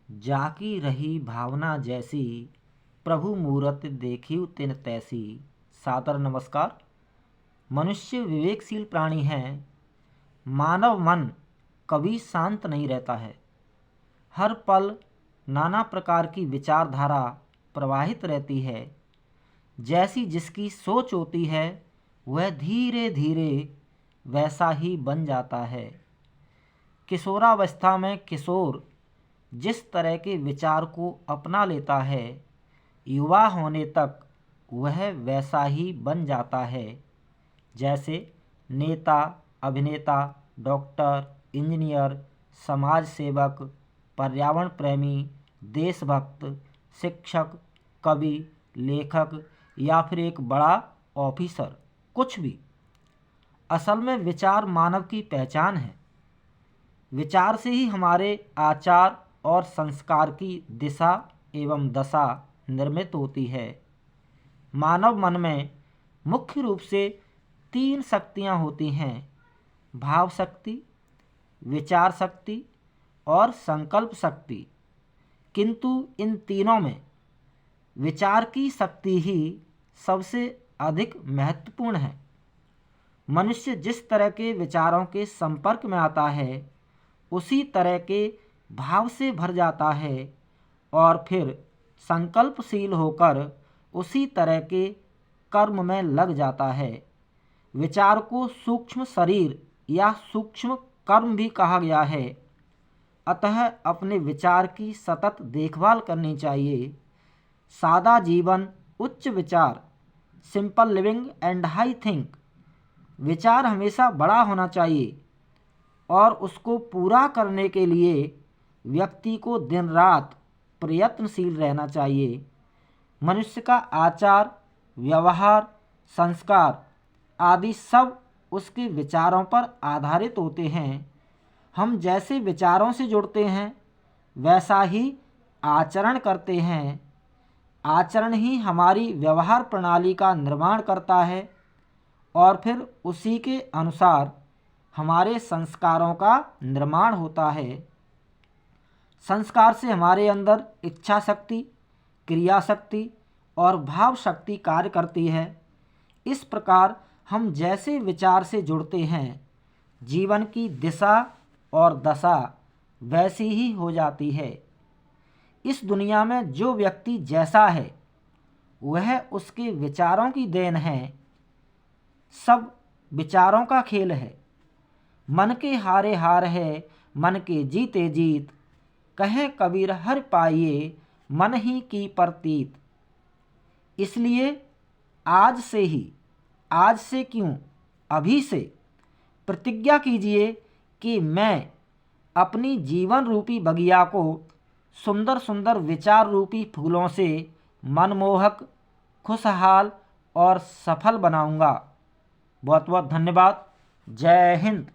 जाकी रही भावना जैसी, प्रभु मूरत देखियो तिन तैसी। सादर नमस्कार। मनुष्य विवेकशील प्राणी है। मानव मन कभी शांत नहीं रहता है। हर पल नाना प्रकार की विचारधारा प्रवाहित रहती है। जैसी जिसकी सोच होती है वह धीरे धीरे वैसा ही बन जाता है। किशोरावस्था में किशोर जिस तरह के विचार को अपना लेता है, युवा होने तक वह वैसा ही बन जाता है। जैसे नेता, अभिनेता, डॉक्टर, इंजीनियर, समाज सेवक, पर्यावरण प्रेमी, देशभक्त, शिक्षक, कवि, लेखक या फिर एक बड़ा ऑफिसर, कुछ भी। असल में विचार मानव की पहचान है। विचार से ही हमारे आचार और संस्कार की दिशा एवं दशा निर्मित होती है। मानव मन में मुख्य रूप से 3 शक्तियाँ होती हैं: भाव शक्ति, विचार शक्ति और संकल्प शक्ति। किंतु इन तीनों में विचार की शक्ति ही सबसे अधिक महत्वपूर्ण है। मनुष्य जिस तरह के विचारों के संपर्क में आता है उसी तरह के भाव से भर जाता है और फिर संकल्पशील होकर उसी तरह के कर्म में लग जाता है। विचार को सूक्ष्म शरीर या सूक्ष्म कर्म भी कहा गया है। अतः अपने विचार की सतत देखभाल करनी चाहिए। सादा जीवन, उच्च विचार, simple living and high think. विचार हमेशा बड़ा होना चाहिए और उसको पूरा करने के लिए व्यक्ति को दिन रात प्रयत्नशील रहना चाहिए। मनुष्य का आचार, व्यवहार, संस्कार आदि सब उसके विचारों पर आधारित होते हैं। हम जैसे विचारों से जुड़ते हैं वैसा ही आचरण करते हैं। आचरण ही हमारी व्यवहार प्रणाली का निर्माण करता है और फिर उसी के अनुसार हमारे संस्कारों का निर्माण होता है। संस्कार से हमारे अंदर इच्छा शक्ति, क्रिया शक्ति और भाव शक्ति कार्य करती है। इस प्रकार हम जैसे विचार से जुड़ते हैं, जीवन की दिशा और दशा वैसी ही हो जाती है। इस दुनिया में जो व्यक्ति जैसा है वह उसके विचारों की देन है। सब विचारों का खेल है। मन के हारे हार है, मन के जीते जीत। कहे कबीर हर पाइए, मन ही की प्रतीत। इसलिए आज से ही, आज से क्यों, अभी से प्रतिज्ञा कीजिए कि मैं अपनी जीवन रूपी बगिया को सुंदर सुंदर विचार रूपी फूलों से मनमोहक, खुशहाल और सफल बनाऊंगा। बहुत बहुत धन्यवाद। जय हिंद।